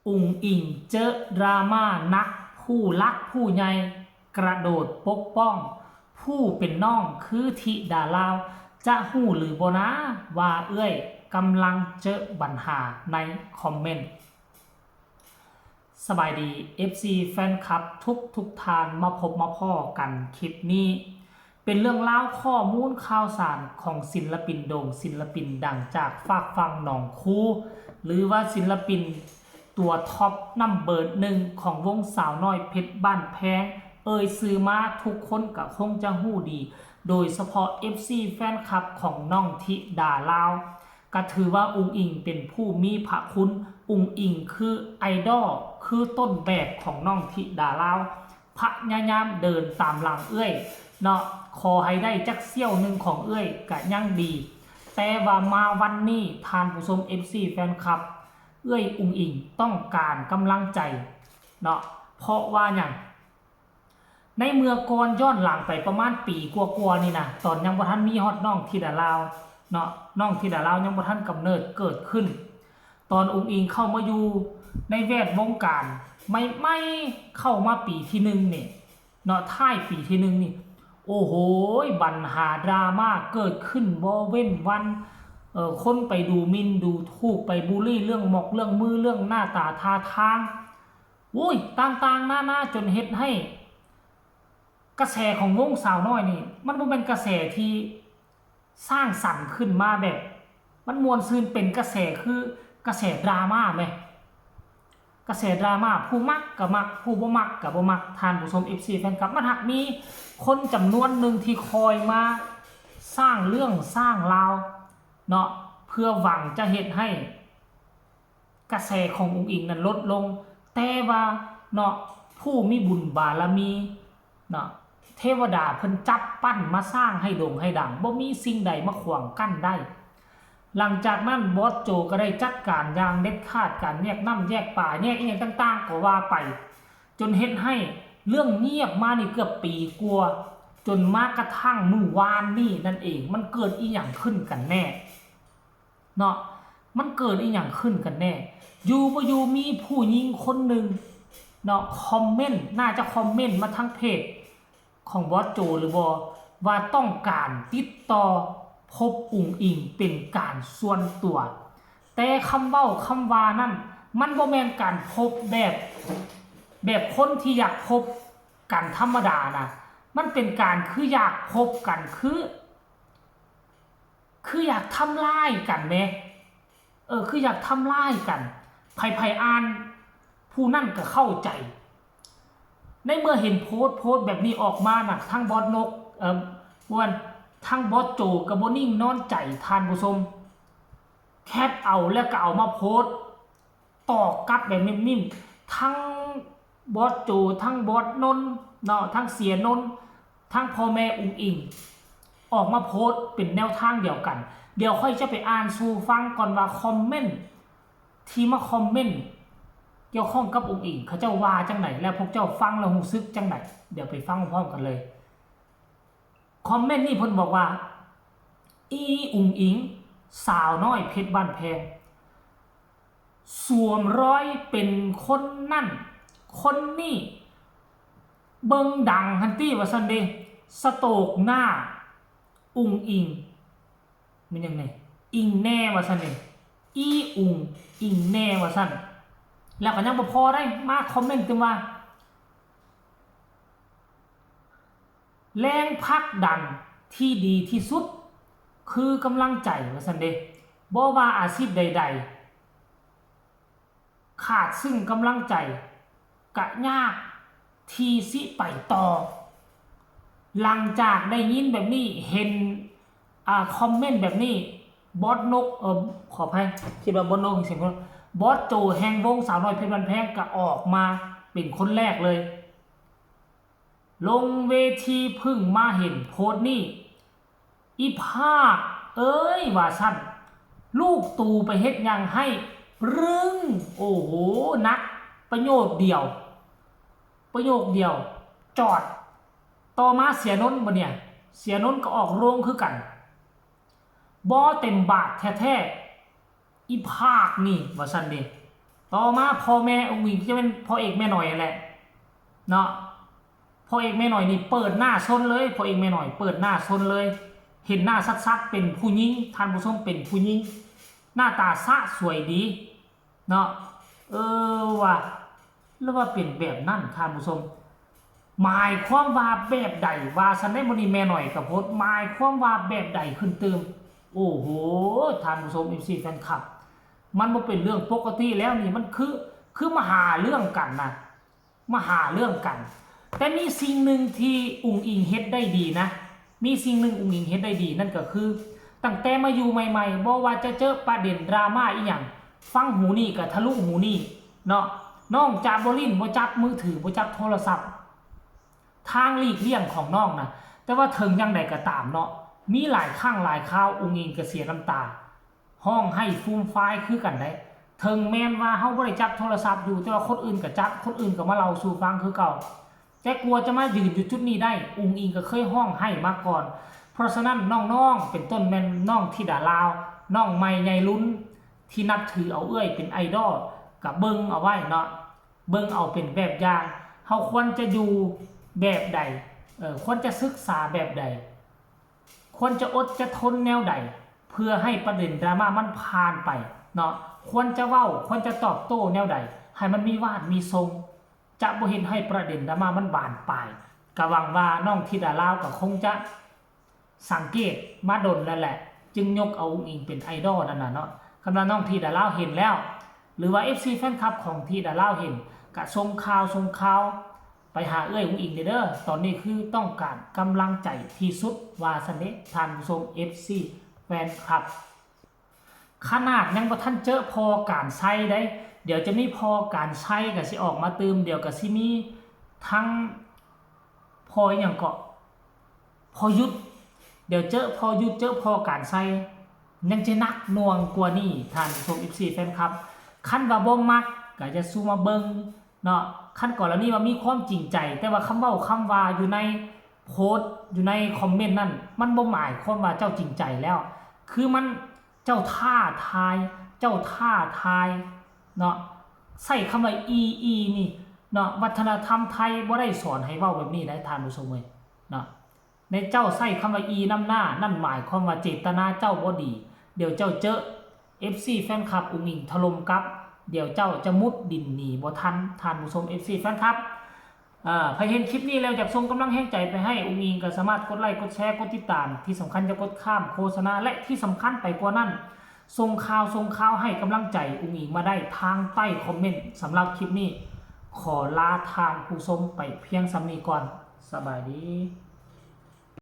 อุ๋งอิงเจอดราม่านักผู้รักผู้ใหญ่กระโดดปกป้องผู้เป็นน้องคือธิดาลาวจะหู้หรือบ่นะว่าเอ้ยกำลังเจอปัญหาในคอมเมนต์สบายดี FC แฟนคลับทุกทานมาพบมาพ่อกันคลิปนี้เป็นเรื่องเล่าข้อมูลข่าวสารของศิลปินโด่งศิลปินดังจากฝากฟังหนองคูหรือว่าศิลปินตัวท็อปนัมเบอร์หนึ่งของวงสาวน้อยเพชรบ้านแพงซื้อมาทุกคนก็คงจะหู้ดีโดยเฉพาะ FC แฟนคลับของน้องธิดาลาวก็ถือว่าอุ๋งอิงเป็นผู้มีพระคุณอุ๋งอิงคือไอดอลคือต้นแบบของน้องธิดาลาวพยายามเดินตามหลังเนาะขอให้ได้จักเสี้ยวหนึ่งของก็ยังดีแต่ว่ามาวันนี้ทานผู้ชม FC แฟนคลับอุ๋งอิงต้องการกำลังใจเนาะเพราะว่าอย่างในเมื่อก่อนย้อนหลังไปประมาณปีกว่าๆนี่นะตอนยังบ่ทันมีฮอดน้องธิดาลาวเนาะน้องธิดาลาวยังบ่ทันกำเนิดเกิดขึ้นตอนอุ๋งอิงเข้ามาอยู่ในแวดวงการไม่เข้ามาปีที่1นี่เนาะท้ายปีที่1นี่โอ้โหปัญหาดราม่าเกิดขึ้นบ่เว้นวันคนไปดูหมิ่นดูถูกไปบูลลี่เรื่องหมอกเรื่องมือเรื่องหน้าตาท่าทางอุ้ยต่างๆหน้าจนเฮ็ดให้กระแสของวงสาวน้อยนี่มันบ่เป็นกระแสที่สร้างสรรค์ขึ้นมาแบบมันมวลซืนเป็นกระแสคือกระแสดราม่าไหมกระแสดราม่าผู้มักก็มักผู้บ่มักก็บ่มักทานผู้ชม FC แฟนคลับมันหักมีคนจำนวนหนึ่งที่คอยมาสร้างเรื่องสร้างราวเนาะเพื่อหวังจะเฮ็ดให้กระแสของอุ๋งอิงนั้นลดลงแต่ว่าเนาะผู้มีบุญบารมีเนาะเทวดาเพิ่นจับปั้นมาสร้างให้โด่งให้ดังบ่มีสิ่งใดมาขวางกั้นได้หลังจากนั้นบอสโจก็ได้จัดการอย่างเด็ดขาดการแยกน้ำแยกป่าแยกอีหยังต่างๆก็ว่าไปจนเฮ็ดให้เรื่องเงียบมานี่เกือบปีกว่าจนมากระทั่งมื้อวานนี่นั่นเองมันเกิดอีหยังขึ้นกันแน่เนาะมันเกิดอีหยังขึ้นกันแน่อยู่บ่อยู่มีผู้หญิงคนหนึ่งเนาะคอมเมนต์น่าจะคอมเมนต์มาทางเพจของบอสโจหรือบ่ว่าต้องการติดต่อพบอุ๋งอิงเป็นการส่วนตัวแต่คำเว้าคำว่านั่นมันบ่แม่นการพบแบบคนที่อยากพบกันธรรมดานะมันเป็นการคืออยากพบกันคืออยากทำลายกันแม่คืออยากทำลายกันไผอ่านผู้นั่นก็เข้าใจในเมื่อเห็นโพสต์แบบนี้ออกมาน่ะทั้งบอสนกวันทั้งบอสโจกับบ่นิ่งนอนใจทานผู้ชมแคปเอาแล้วก็เอามาโพสต์ต่อกลับแบบนิ่มๆทั้งบอสโจทั้งบอสนนเนาะทั้งเสียนนทั้งพ่อแม่อุ๋งอิงออกมาโพสต์เป็นแนวทางเดียวกันเดี๋ยวค่อยจะไปอ่านสู่ฟังก่อนว่าคอมเมนต์ที่มาคอมเมนต์เกี่ยวข้องกับอุ๋งอิงเขาเจ้าว่าจังไหนแล้วพวกเจ้าฟังแล้วรู้สึกจังไหนเดี๋ยวไปฟังพร้อมกันเลยคอมเมนต์นี่เพิ่นบอกว่าอีอุ๋งอิงสาวน้อยเพชรบ้านแพงสวมรอยเป็นคนนั่นคนนี่เบิ่งดังฮันตี้ว่าซั่นเด้สโตกหน้าอุ๋งอิงมันยังไงอิงแน่ว่าซั่นเด้อีอุ๋งอิงแน่ว่าซั่นแล้วก็ยังบ่พอได้มาคอมเมนต์ขึ้นว่าแรงผลักดันที่ดีที่สุดคือกำลังใจว่าซั่นเด้บ่ว่าอาชีพใดๆขาดซึ่งกำลังใจก็ยากที่สิไปต่อหลังจากได้ยินแบบนี้เห็นคอมเมนต์แบบนี้บอสนกขออภัยคิดว่าบอสนกเสียงคนบอสโจแห่งวงสาวน้อยเพชรบ้านแพงก็ออกมาเป็นคนแรกเลยลงเวทีพึ่งมาเห็นโพสต์นี่อีภาคว่าสั้นลูกตูไปเฮ็ดยังให้รึงโอ้โหนักประโยคเดียวจอดต่อมาเสียนนท์บ่เนี่ยเสียนนท์ก็ออกโรงคือกันบ่เต็มบาทแท้ๆอีภาคนี่ว่าซั่นเด้ ต่อมาพ่อแม่องค์หญิงจะเป็นพ่อเอกแม่หน่อยแหละเนาะพ่อเอกแม่หน่อยนี่เปิดหน้าซนเลยพ่อเอกแม่หน่อยเปิดหน้าซนเลยเห็นหน้าซัดๆเป็นผู้หญิงท่านผู้ชมเป็นผู้หญิงหน้าตาสะสวยดีเนาะว่าแล้วว่าเป็นแบบนั้นท่านผู้ชมหมายความว่าแบบใดว่าสันได้บ่นี่แม่หน่อยกับโพสหมายความว่าแบบใดขึ้นเติมโอ้โหท่านผู้ชม FC แฟนคลับมันบ่เป็นเรื่องปกติแล้วนี่มันคือมาหาเรื่องกันนะมาหาเรื่องกันแต่มีสิ่งหนึ่งที่อุ้งอิงเฮ็ดได้ดีนะมีสิ่งหนึ่งอุ้งอิงเฮ็ดได้ดีนั่นก็คือตั้งแต่มาอยู่ใหม่ๆบ่ว่าจะเจอประเด็นดราม่าอีหยังฟังหูนี่ก็ทะลุหูนี่เนาะน้องจับบ่ลิ้นบ่จับมือถือบ่จับโทรศัพท์ทางหลีกเลี่ยงของน้องนะแต่ว่าถึงยังใดก็ตามเนาะมีหลายครั้งหลายคราวอุ้งอิงก็เสียน้ำตาห้องให้ฟูมไฟล์คือกันได้ถึงแม้นว่าเฮาบ่ได้จับโทรศัพท์อยู่แต่ว่าคนอื่นก็จับคนอื่นก็มาเล่าสู่ฟังคือเก่าแต่กลัวจะมายืนอยู่จุดนี้ได้อุ้งอิงก็เคยห้องให้มาก่อนเพราะฉะนั้นน้องๆเป็นต้นแม่นน้องธิดาลาวน้องใหม่ใหญ่ลุ้นที่นับถือเอาเอื้อยเป็นไอดอลกับเบิ่งเอาไว้เนาะเบิ่งเอาเป็นแบบอย่างเฮาควรจะอยู่แบบใดควรจะศึกษาแบบใดควรจะอดจะทนแนวใดเพื่อให้ประเด็นดราม่ามันผ่านไปเนาะควรจะเว้าควรจะตอบโต้แนวใดให้มันมีวาดมีทรงจะบ่เห็นให้ประเด็นดราม่ามันบานปลายก็หวังว่าน้องธิดาลาวก็คงจะสังเกตมาดนแล้วแหละจึงยกเอาอุ้งอิงเป็นไอดอลนั่นน่ะเนาะคำว่าน้องธิดาลาวเห็นแล้วหรือว่า FC แฟนคลับของธิดาลาวเห็นก็ส่งข่าวไปหาเอื้อยอุ้งอิงเด้อตอนนี้คือต้องการกำลังใจที่สุดว่าซั่นเด้ท่านผู้ชม FC แฟนคลับขนาดยังบ่ทันเจอพอการใช้ได้เดี๋ยวจะมีพอการใช้ก็สิออกมาเติมเดี๋ยวก็สิมีทั้งพออย่างก็พอยุดเดี๋ยวเจอพอยุดเจอพอการใช้ยังจะนักหน่วงกว่านี้ท่านผู้ชม FC แฟนคลับคันว่าบ่มักก็จะสู้มาเบิ่งเนาะขั้นก่อนแล้วนี่ว่ามีความจริงใจแต่ว่าคำเว้าคำว่าอยู่ในโพสต์อยู่ในคอมเมนต์นั่นมันบ่หมายความว่าเจ้าจริงใจแล้วคือมันเจ้าท่าทายเนาะใส่คำว่าอีนี่เนาะวัฒนธรรมไทยบ่ได้สอนให้เว้าแบบนี้ได้ท่านผู้ชมเว้ยเนาะในเจ้าใส่คำว่าอีนำหน้านั่นหมายความว่าเจตนาเจ้าบ่ดีเดี๋ยวเจ้าเจอ FC แฟนคลับอุ้งอิงถล่มกลับเดี๋ยวเจ้าจะมุดดินหนีบ่ทันท่านผู้ชม FC แฟนคลับใครเห็นคลิปนี้แล้วอยากส่งกำลังแรงใจไปให้อุ้งอิงก็สามารถกดไลค์กดแชร์กดติดตามที่สำคัญจะกดข้ามโฆษณาและที่สำคัญไปกว่านั้นส่งข่าวให้กำลังใจอุ้งอิงมาได้ทางใต้คอมเมนต์สำหรับคลิปนี้ขอลาทางผู้ชมไปเพียงสำนี้ก่อนสบายดี